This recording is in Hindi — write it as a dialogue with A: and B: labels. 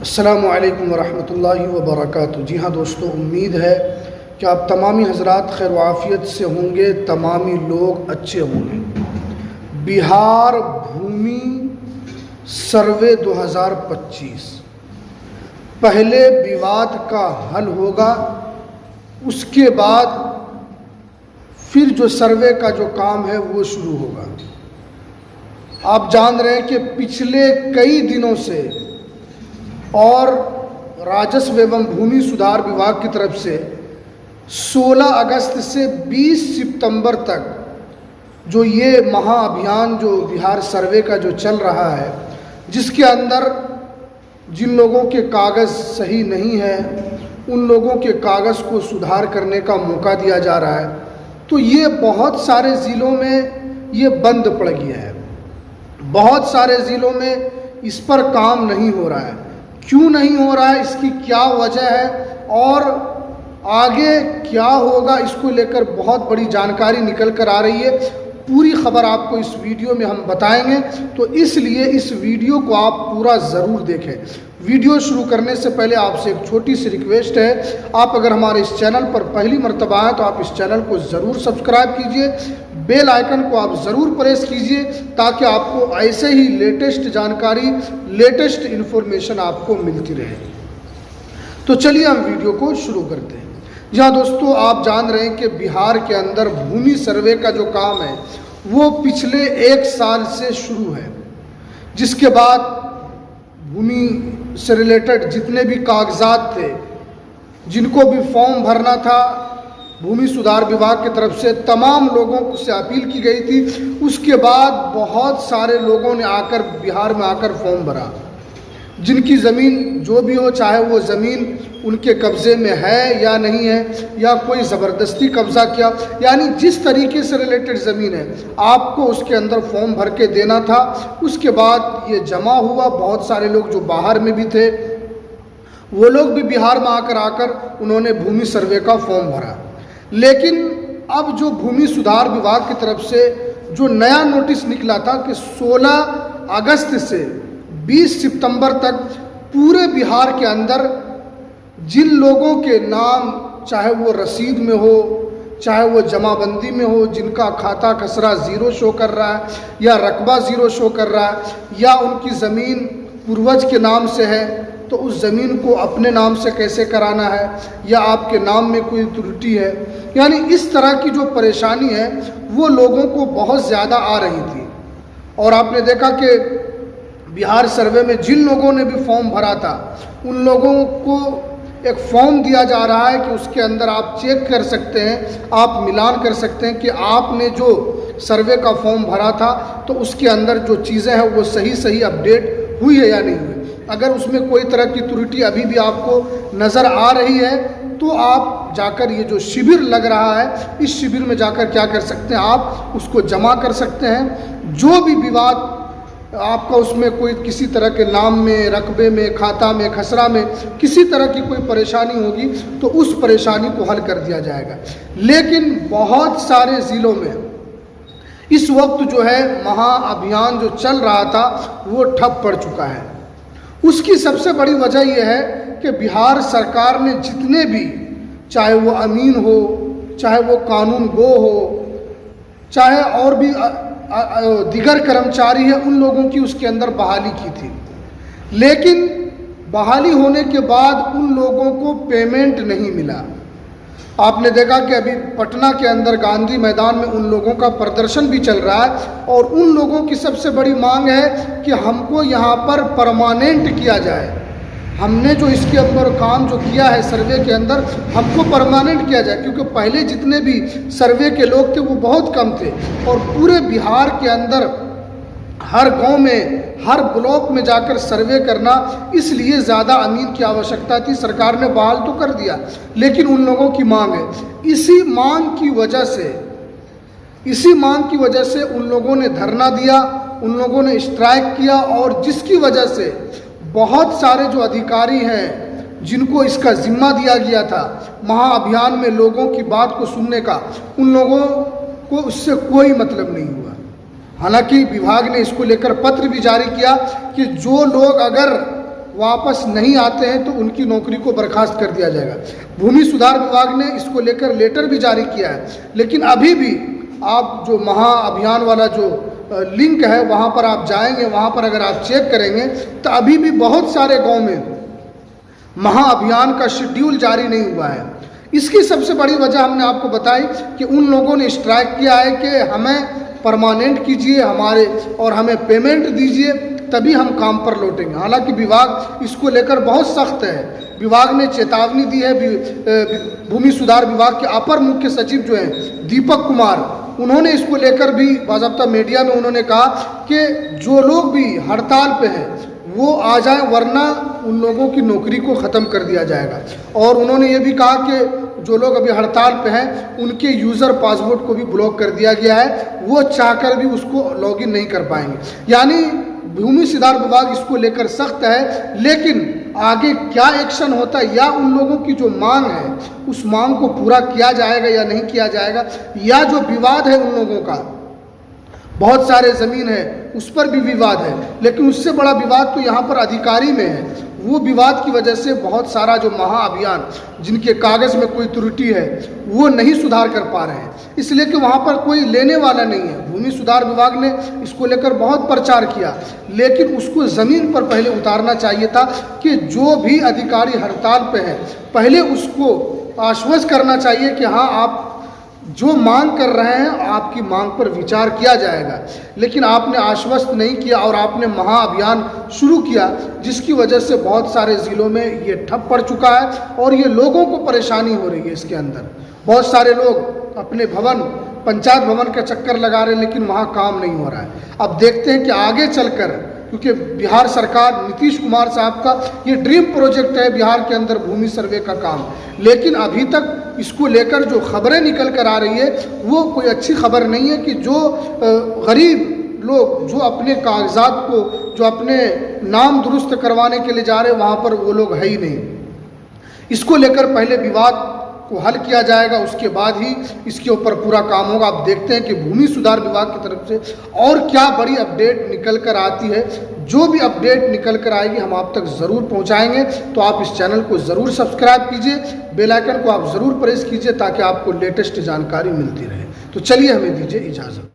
A: अस्सलामु अलैकुम वरहमतुल्लाहि वबरकातुहू। जी हाँ दोस्तों, उम्मीद है कि आप तमामी हज़रात खैर वाफ़ियत से होंगे, तमामी लोग अच्छे होंगे। बिहार भूमि सर्वे 2025 पहले विवाद का हल होगा, उसके बाद फिर जो सर्वे का जो काम है वो शुरू होगा। आप जान रहे हैं कि पिछले कई दिनों से और राजस्व एवं भूमि सुधार विभाग की तरफ से 16 अगस्त से 20 सितंबर तक जो ये महाअभियान जो बिहार सर्वे का जो चल रहा है, जिसके अंदर जिन लोगों के कागज़ सही नहीं है उन लोगों के कागज़ को सुधार करने का मौका दिया जा रहा है, तो ये बहुत सारे ज़िलों में ये बंद पड़ गया है। बहुत सारे ज़िलों में इस पर काम नहीं हो रहा है। क्यों नहीं हो रहा है, इसकी क्या वजह है और आगे क्या होगा, इसको लेकर बहुत बड़ी जानकारी निकल कर आ रही है। पूरी खबर आपको इस वीडियो में हम बताएंगे, तो इसलिए इस वीडियो को आप पूरा ज़रूर देखें। वीडियो शुरू करने से पहले आपसे एक छोटी सी रिक्वेस्ट है, आप अगर हमारे इस चैनल पर पहली मर्तबा हैं तो आप इस चैनल को ज़रूर सब्सक्राइब कीजिए, बेल आइकन को आप ज़रूर प्रेस कीजिए ताकि आपको ऐसे ही लेटेस्ट जानकारी, लेटेस्ट इन्फॉर्मेशन आपको मिलती रहे। तो चलिए हम वीडियो को शुरू करते हैं। जहाँ दोस्तों आप जान रहे हैं कि बिहार के अंदर भूमि सर्वे का जो काम है वो पिछले 1 साल से शुरू है, जिसके बाद भूमि से रिलेटेड जितने भी कागजात थे, जिनको भी फॉर्म भरना था, भूमि सुधार विभाग की तरफ से तमाम लोगों से अपील की गई थी। उसके बाद बहुत सारे लोगों ने आकर बिहार में आकर फॉर्म भरा। जिनकी ज़मीन जो भी हो, चाहे वो ज़मीन उनके कब्ज़े में है या नहीं है, या कोई ज़बरदस्ती कब्ज़ा किया, यानी जिस तरीके से रिलेटेड ज़मीन है आपको उसके अंदर फॉर्म भर के देना था। उसके बाद ये जमा हुआ। बहुत सारे लोग जो बाहर में भी थे वो लोग भी बिहार में आकर उन्होंने भूमि सर्वे का फॉर्म भरा। लेकिन अब जो भूमि सुधार विभाग की तरफ से जो नया नोटिस निकला था कि 16 अगस्त से 20 सितंबर तक पूरे बिहार के अंदर जिन लोगों के नाम, चाहे वो रसीद में हो, चाहे वो जमाबंदी में हो, जिनका खाता खसरा 0 शो कर रहा है या रकबा 0 शो कर रहा है, या उनकी ज़मीन पूर्वज के नाम से है तो उस ज़मीन को अपने नाम से कैसे कराना है, या आपके नाम में कोई त्रुटि है, यानी इस तरह की जो परेशानी है वो लोगों को बहुत ज़्यादा आ रही थी। और आपने देखा कि बिहार सर्वे में जिन लोगों ने भी फॉर्म भरा था उन लोगों को एक फॉर्म दिया जा रहा है कि उसके अंदर आप चेक कर सकते हैं, आप मिलान कर सकते हैं कि आपने जो सर्वे का फॉर्म भरा था तो उसके अंदर जो चीज़ें हैं वो सही अपडेट हुई है या नहीं हुई। अगर उसमें कोई तरह की त्रुटि अभी भी आपको नज़र आ रही है तो आप जाकर, ये जो शिविर लग रहा है इस शिविर में जाकर क्या कर सकते हैं, आप उसको जमा कर सकते हैं। जो भी विवाद आपका उसमें कोई किसी तरह के नाम में, रकबे में, खाता में, खसरा में किसी तरह की कोई परेशानी होगी तो उस परेशानी को हल कर दिया जाएगा। लेकिन बहुत सारे ज़िलों में इस वक्त जो है महाअभियान जो चल रहा था वो ठप पड़ चुका है। उसकी सबसे बड़ी वजह यह है कि बिहार सरकार ने जितने भी, चाहे वो अमीन हो, चाहे वो कानून गो हो, चाहे और भी दिगर कर्मचारी है, उन लोगों की उसके अंदर बहाली की थी। लेकिन बहाली होने के बाद उन लोगों को पेमेंट नहीं मिला। आपने देखा कि अभी पटना के अंदर गांधी मैदान में उन लोगों का प्रदर्शन भी चल रहा है और उन लोगों की सबसे बड़ी मांग है कि हमको यहाँ पर परमानेंट किया जाए। हमने जो इसके अंदर काम जो किया है सर्वे के अंदर, हमको परमानेंट किया जाए, क्योंकि पहले जितने भी सर्वे के लोग थे वो बहुत कम थे और पूरे बिहार के अंदर हर गांव में, हर ब्लॉक में जाकर सर्वे करना, इसलिए ज़्यादा अमीन की आवश्यकता थी। सरकार ने बहाल तो कर दिया, लेकिन उन लोगों की मांग है। इसी मांग की वजह से उन लोगों ने धरना दिया, उन लोगों ने स्ट्राइक किया, और जिसकी वजह से बहुत सारे जो अधिकारी हैं जिनको इसका जिम्मा दिया गया था महाअभियान में लोगों की बात को सुनने का, उन लोगों को उससे कोई मतलब नहीं हुआ। हालांकि विभाग ने इसको लेकर पत्र भी जारी किया कि जो लोग अगर वापस नहीं आते हैं तो उनकी नौकरी को बर्खास्त कर दिया जाएगा। भूमि सुधार विभाग ने इसको लेकर लेटर भी जारी किया है, लेकिन अभी भी आप जो महाअभियान वाला जो लिंक है वहाँ पर आप जाएंगे, वहाँ पर अगर आप चेक करेंगे तो अभी भी बहुत सारे गांव में महाअभियान का शेड्यूल जारी नहीं हुआ है। इसकी सबसे बड़ी वजह हमने आपको बताई कि उन लोगों ने स्ट्राइक किया है कि हमें परमानेंट कीजिए हमारे और हमें पेमेंट दीजिए तभी हम काम पर लौटेंगे। हालांकि विभाग इसको लेकर बहुत सख्त है। विभाग ने चेतावनी दी है। भूमि सुधार विभाग के अपर मुख्य सचिव जो हैं दीपक कुमार, उन्होंने इसको लेकर भी बाज़ाब्ता मीडिया में उन्होंने कहा कि जो लोग भी हड़ताल पे हैं वो आ जाएं, वरना उन लोगों की नौकरी को ख़त्म कर दिया जाएगा। और उन्होंने ये भी कहा कि जो लोग अभी हड़ताल पे हैं उनके यूज़र पासवर्ड को भी ब्लॉक कर दिया गया है, वो चाहकर भी उसको लॉगिन नहीं कर पाएंगे। यानी भूमि सुधार विभाग इसको लेकर सख्त है, लेकिन आगे क्या एक्शन होता है या उन लोगों की जो मांग है उस मांग को पूरा किया जाएगा या नहीं किया जाएगा, या जो विवाद है उन लोगों का, बहुत सारे ज़मीन है उस पर भी विवाद है, लेकिन उससे बड़ा विवाद तो यहाँ पर अधिकारी में है। वो विवाद की वजह से बहुत सारा जो महाअभियान जिनके कागज़ में कोई त्रुटि है वो नहीं सुधार कर पा रहे हैं, इसलिए कि वहाँ पर कोई लेने वाला नहीं है। भूमि सुधार विभाग ने इसको लेकर बहुत प्रचार किया, लेकिन उसको ज़मीन पर पहले उतारना चाहिए था कि जो भी अधिकारी हड़ताल पे है पहले उसको आश्वस्त करना चाहिए कि हाँ आप जो मांग कर रहे हैं आपकी मांग पर विचार किया जाएगा। लेकिन आपने आश्वस्त नहीं किया और आपने महाअभियान शुरू किया, जिसकी वजह से बहुत सारे ज़िलों में ये ठप पड़ चुका है और ये लोगों को परेशानी हो रही है। इसके अंदर बहुत सारे लोग अपने भवन, पंचायत भवन का चक्कर लगा रहे हैं, लेकिन वहाँ काम नहीं हो रहा है। अब देखते हैं कि आगे चलकर, क्योंकि बिहार सरकार नीतीश कुमार साहब का ये ड्रीम प्रोजेक्ट है बिहार के अंदर भूमि सर्वे का काम, लेकिन अभी तक इसको लेकर जो खबरें निकल कर आ रही है वो कोई अच्छी खबर नहीं है कि जो गरीब लोग जो अपने कागजात को जो अपने नाम दुरुस्त करवाने के लिए जा रहे हैं वहाँ पर वो लोग है ही नहीं। इसको लेकर पहले विवाद को हल किया जाएगा, उसके बाद ही इसके ऊपर पूरा काम होगा। आप देखते हैं कि भूमि सुधार विभाग की तरफ से और क्या बड़ी अपडेट निकल कर आती है। जो भी अपडेट निकल कर आएगी हम आप तक ज़रूर पहुंचाएंगे, तो आप इस चैनल को ज़रूर सब्सक्राइब कीजिए, बेल आइकन को आप ज़रूर प्रेस कीजिए ताकि आपको लेटेस्ट जानकारी मिलती रहे। तो चलिए हमें दीजिए इजाज़त।